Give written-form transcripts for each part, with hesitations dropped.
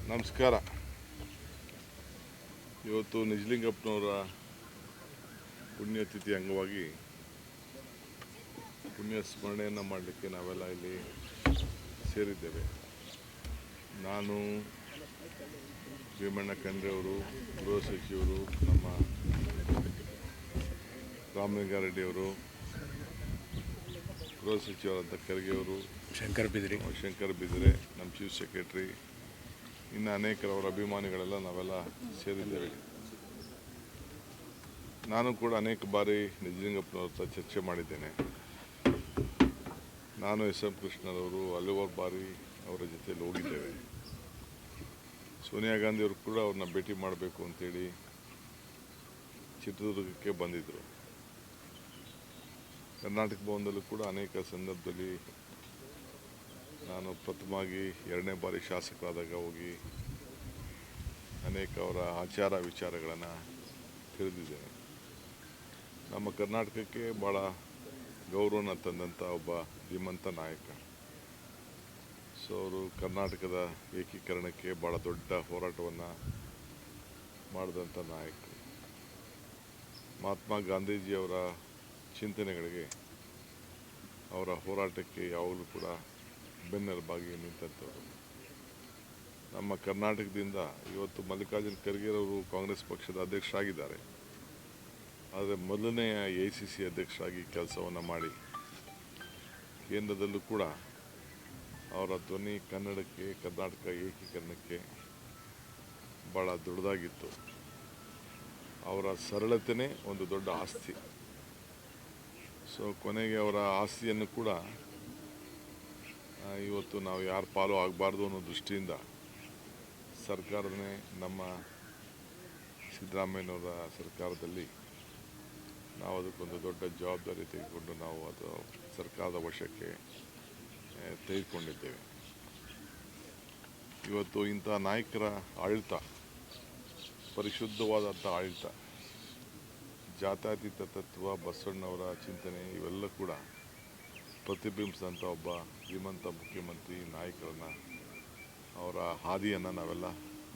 ನಮಸ್ಕಾರ. ಇವತ್ತು ನಿಜಲಿಂಗಪ್ಪನವರ ಪುಣ್ಯತಿಥಿ ಅಂಗವಾಗಿ ಪುಣ್ಯ ಸ್ಮರಣೆಯನ್ನು ಮಾಡಲಿಕ್ಕೆ ನಾವೆಲ್ಲ ಇಲ್ಲಿ ಸೇರಿದ್ದೇವೆ. ನಾನು, ಭೀಮಣ್ಣ ಖಂಡ್ರೆ ಅವರು, ಗೃಹ ಸಚಿವರು, ನಮ್ಮ ರಾಮಲಿಂಗಾರೆಡ್ಡಿಯವರು, ಗೃಹ ಸಚಿವರಾದ ಖರ್ಗೆ ಅವರು, ಶಂಕರ್ ಬಿದ್ರೆ, ನಮ್ಮ ಚೀಫ್ ಸೆಕ್ರೆಟರಿ, ಇನ್ನು ಅನೇಕರವರ ಅಭಿಮಾನಿಗಳೆಲ್ಲ ನಾವೆಲ್ಲ ಸೇರಿದ್ದೇವೆ. ನಾನು ಕೂಡ ಅನೇಕ ಬಾರಿ ನಿಜಲಿಂಗಪ್ಪನವ್ರ ಹತ್ರ ಚರ್ಚೆ ಮಾಡಿದ್ದೇನೆ. ನಾನು ಎಸ್.ಎಂ. ಕೃಷ್ಣರವರು ಹಲವಾರು ಬಾರಿ ಅವರ ಜೊತೆಯಲ್ಲಿ ಹೋಗಿದ್ದೇವೆ. ಸೋನಿಯಾ ಗಾಂಧಿಯವರು ಕೂಡ ಅವ್ರನ್ನ ಭೇಟಿ ಮಾಡಬೇಕು ಅಂತೇಳಿ ಚಿತ್ರದುರ್ಗಕ್ಕೆ ಬಂದಿದ್ದರು. ಕರ್ನಾಟಕ ಭವನದಲ್ಲೂ ಕೂಡ ಅನೇಕ ಸಂದರ್ಭದಲ್ಲಿ ನಾನು ಪ್ರಥಮವಾಗಿ 2ನೇ ಬಾರಿ ಶಾಸಕರಾದಾಗ ಹೋಗಿ ಅನೇಕ ಅವರ ಆಚಾರ ವಿಚಾರಗಳನ್ನು ತಿಳಿದಿದ್ದೇನೆ. ನಮ್ಮ ಕರ್ನಾಟಕಕ್ಕೆ ಭಾಳ ಗೌರವನ ತಂದಂಥ ಒಬ್ಬ ಧೀಮಂತ ನಾಯಕ. ಸೊ ಅವರು ಕರ್ನಾಟಕದ ಏಕೀಕರಣಕ್ಕೆ ಭಾಳ ದೊಡ್ಡ ಹೋರಾಟವನ್ನು ಮಾಡಿದಂಥ ನಾಯಕರು. ಮಹಾತ್ಮ ಗಾಂಧೀಜಿಯವರ ಚಿಂತನೆಗಳಿಗೆ, ಅವರ ಹೋರಾಟಕ್ಕೆ ಯಾವಾಗಲೂ ಕೂಡ ಬೆನ್ನೆಲುಬಾಗಿ ನಿಂತಂಥವರು. ನಮ್ಮ ಕರ್ನಾಟಕದಿಂದ ಇವತ್ತು ಮಲ್ಲಿಕಾರ್ಜುನ ಖರ್ಗೆರವರು ಕಾಂಗ್ರೆಸ್ ಪಕ್ಷದ ಅಧ್ಯಕ್ಷರಾಗಿದ್ದಾರೆ. ಆದರೆ ಮೊದಲನೆಯ AICC ಅಧ್ಯಕ್ಷರಾಗಿ ಕೆಲಸವನ್ನು ಮಾಡಿ ಕೇಂದ್ರದಲ್ಲೂ ಕೂಡ ಅವರ ಧ್ವನಿ ಕನ್ನಡಕ್ಕೆ, ಕರ್ನಾಟಕ ಏಕೀಕರಣಕ್ಕೆ ಭಾಳ ದೊಡ್ಡದಾಗಿತ್ತು. ಅವರ ಸರಳತೆಯೇ ಒಂದು ದೊಡ್ಡ ಆಸ್ತಿ. ಸೊ ಕೊನೆಗೆ ಅವರ ಆಸ್ತಿಯನ್ನು ಕೂಡ ಇವತ್ತು ನಾವು ಯಾರ ಪಾಲು ಆಗಬಾರ್ದು ಅನ್ನೋ ದೃಷ್ಟಿಯಿಂದ ಸರ್ಕಾರನೇ, ನಮ್ಮ ಸಿದ್ದರಾಮಯ್ಯನವರ ಸರ್ಕಾರದಲ್ಲಿ ನಾವು ಅದಕ್ಕೊಂದು ದೊಡ್ಡ ಜವಾಬ್ದಾರಿ ತೆಗೆದುಕೊಂಡು ನಾವು ಅದು ಸರ್ಕಾರದ ವಶಕ್ಕೆ ತೆಗೆದುಕೊಂಡಿದ್ದೇವೆ. ಇವತ್ತು ಇಂಥ ನಾಯಕರ ಆಡಳಿತ, ಪರಿಶುದ್ಧವಾದಂಥ ಆಡಳಿತ, ಜಾತ್ಯತೀತ ತತ್ವ, ಬಸವಣ್ಣವರ ಚಿಂತನೆ ಇವೆಲ್ಲ ಕೂಡ ಪ್ರತಿಬಿಂಬಿಸಿದಂಥ ಒಬ್ಬ ಶ್ರೀಮಂತ ಮುಖ್ಯಮಂತ್ರಿ ನಾಯಕರನ್ನು, ಅವರ ಹಾದಿಯನ್ನು ನಾವೆಲ್ಲ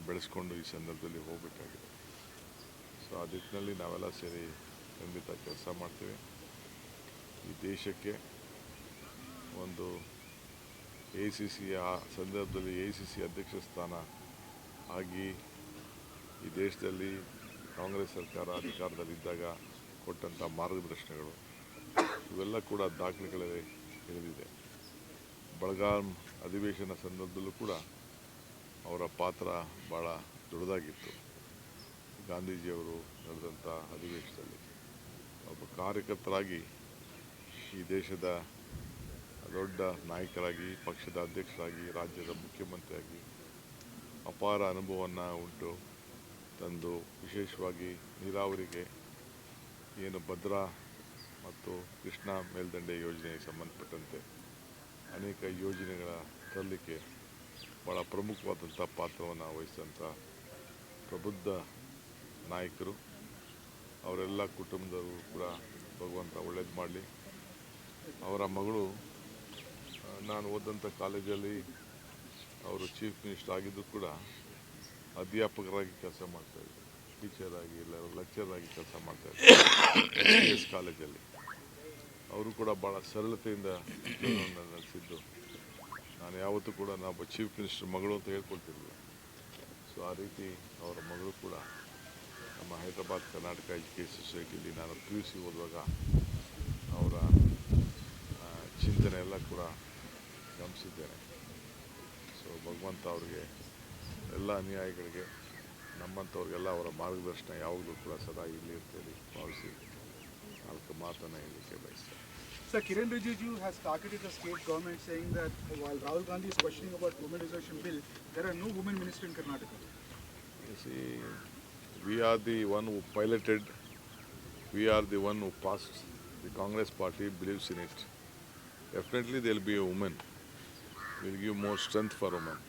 ಬೆಳೆಸ್ಕೊಂಡು ಈ ಸಂದರ್ಭದಲ್ಲಿ ಹೋಗಬೇಕಾಗಿದೆ. ಸೊ ಆ ನಿಟ್ಟಿನಲ್ಲಿ ನಾವೆಲ್ಲ ಸೇರಿ ಖಂಡಿತ ಕೆಲಸ ಮಾಡ್ತೀವಿ. ಈ ದೇಶಕ್ಕೆ ಒಂದು AICC ಸಂದರ್ಭದಲ್ಲಿ AICC ಅಧ್ಯಕ್ಷ ಸ್ಥಾನ ಆಗಿ ಈ ದೇಶದಲ್ಲಿ ಕಾಂಗ್ರೆಸ್ ಸರ್ಕಾರ ಅಧಿಕಾರದಲ್ಲಿದ್ದಾಗ ಕೊಟ್ಟಂಥ ಮಾರ್ಗದರ್ಶನಗಳು ಇವೆಲ್ಲ ಕೂಡ ದಾಖಲೆಗಳಲ್ಲಿ ಇಳಿದಿದೆ. ಬೆಳಗಾಂ ಅಧಿವೇಶನ ಸಂದರ್ಭದಲ್ಲೂ ಕೂಡ ಅವರ ಪಾತ್ರ ಭಾಳ ದೊಡ್ಡದಾಗಿತ್ತು. ಗಾಂಧೀಜಿಯವರು ನಡೆದಂಥ ಅಧಿವೇಶನದಲ್ಲಿ ಒಬ್ಬ ಕಾರ್ಯಕರ್ತರಾಗಿ ಈ ದೇಶದ ದೊಡ್ಡ ನಾಯಕರಾಗಿ, ಪಕ್ಷದ ಅಧ್ಯಕ್ಷರಾಗಿ, ರಾಜ್ಯದ ಮುಖ್ಯಮಂತ್ರಿಯಾಗಿ ಅಪಾರ ಅನುಭವವನ್ನು ಉಂಟು ತಂದು, ವಿಶೇಷವಾಗಿ ನೀರಾವರಿಗೆ ಏನು ಭದ್ರಾ ಮತ್ತು ಕೃಷ್ಣಾ ಮೇಲ್ದಂಡೆ ಯೋಜನೆಗೆ ಸಂಬಂಧಪಟ್ಟಂತೆ ಅನೇಕ ಯೋಜನೆಗಳ ತರಲಿಕ್ಕೆ ಭಾಳ ಪ್ರಮುಖವಾದಂಥ ಪಾತ್ರವನ್ನು ವಹಿಸಿದಂಥ ಪ್ರಬುದ್ಧ ನಾಯಕರು. ಅವರೆಲ್ಲ ಕುಟುಂಬದವರು ಕೂಡ ಭಗವಂತ ಒಳ್ಳೇದು ಮಾಡಲಿ. ಅವರ ಮಗಳು, ನಾನು ಓದಂಥ ಕಾಲೇಜಲ್ಲಿ ಅವರು ಚೀಫ್ ಮಿನಿಸ್ಟರ್ ಆಗಿದ್ದು ಕೂಡ ಅಧ್ಯಾಪಕರಾಗಿ ಕೆಲಸ ಮಾಡ್ತಾಯಿದ್ರು, ಟೀಚರ್ ಆಗಿ, ಇಲ್ಲ ಲೆಕ್ಚರ್ ಆಗಿ ಕೆಲಸ ಮಾಡ್ತಾಯಿದ್ರು CS ಕಾಲೇಜಲ್ಲಿ. ಅವರು ಕೂಡ ಭಾಳ ಸರಳತೆಯಿಂದ ಜೀವನವನ್ನು ನಡೆಸಿದ್ದು. ನಾನು ಯಾವತ್ತೂ ಕೂಡ ನಾವು ಚೀಫ್ ಮಿನಿಸ್ಟರ್ ಮಗಳು ಅಂತ ಹೇಳ್ಕೊಳ್ತಿದ್ವಿ. ಸೊ ಆ ರೀತಿ ಅವರ ಮಗಳು ಕೂಡ ನಮ್ಮ ಹೈದರಾಬಾದ್ ಕರ್ನಾಟಕ ಎಜುಕೇಷನ್ ಸೊಸೈಟಿಯಲ್ಲಿ ನಾನು PUC ಓದುವಾಗ ಅವರ ಚಿಂತನೆ ಎಲ್ಲ ಕೂಡ ಗಮನಿಸಿದ್ದೇನೆ. ಸೊ ಭಗವಂತ ಅವರಿಗೆ, ಎಲ್ಲ ಅನುಯಾಯಿಗಳಿಗೆ ನಮ್ಮಂಥವ್ರಿಗೆಲ್ಲ ಅವರ ಮಾರ್ಗದರ್ಶನ ಯಾವಾಗಲೂ ಕೂಡ ಸದಾ ಇಲ್ಲಿ ಅಂತೇಳಿ ಭಾವಿಸಿ ನಾಲ್ಕು ಮಾತನ್ನು ಹೇಳಲಿಕ್ಕೆ ಬಯಸ್ತೇನೆ. Sir, Kiren Rijiju has targeted the state government saying that while Rahul Gandhi is questioning about women reservation bill, there are no women minister in Karnataka. You see, we are the one who piloted, we are the one who passed. The Congress party believes in it. Definitely there will be a woman. We will give more strength for women.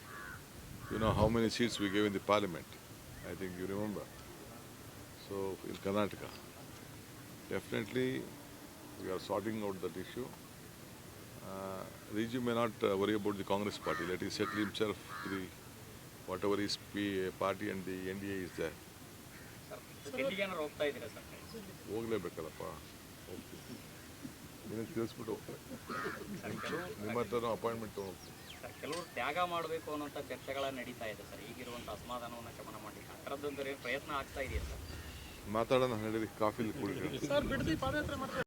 You know how many seats we gave in the parliament? I think you remember. So in Karnataka, definitely we are sorting out that issue. Riju may not worry about the Congress party. Let him settle himself to the whatever his party and the NDA is there. ಹೋಗ್ಲೇಬೇಕಲ್ಲಪ್ಪ, ಹೋಗ್ತೀನಿ. ನಿನಗೆ ತಿಳಿಸ್ಬಿಟ್ಟು ನಿಮ್ಮ ಹತ್ರ appointment ತೊಗೊಂಡು ಕೆಲವರು ತ್ಯಾಗ ಮಾಡಬೇಕು ಅನ್ನೋಂಥ ಚರ್ಚೆಗಳ ನಡೀತಾ ಇದೆ ಸರ್. ಈಗಿರುವಂಥ ಅಸಮಾಧಾನವನ್ನು ಶಮನ ಮಾಡಿ ಅದರದ್ದೊಂದು ಪ್ರಯತ್ನ ಆಗ್ತಾ ಇದೆಯಾ ಸರ್? ಮಾತಾಡೋಣ, ಹೇಳಿರಿ, ಕಾಫಿಲಿ ಕುಡಿದ್ರೆ.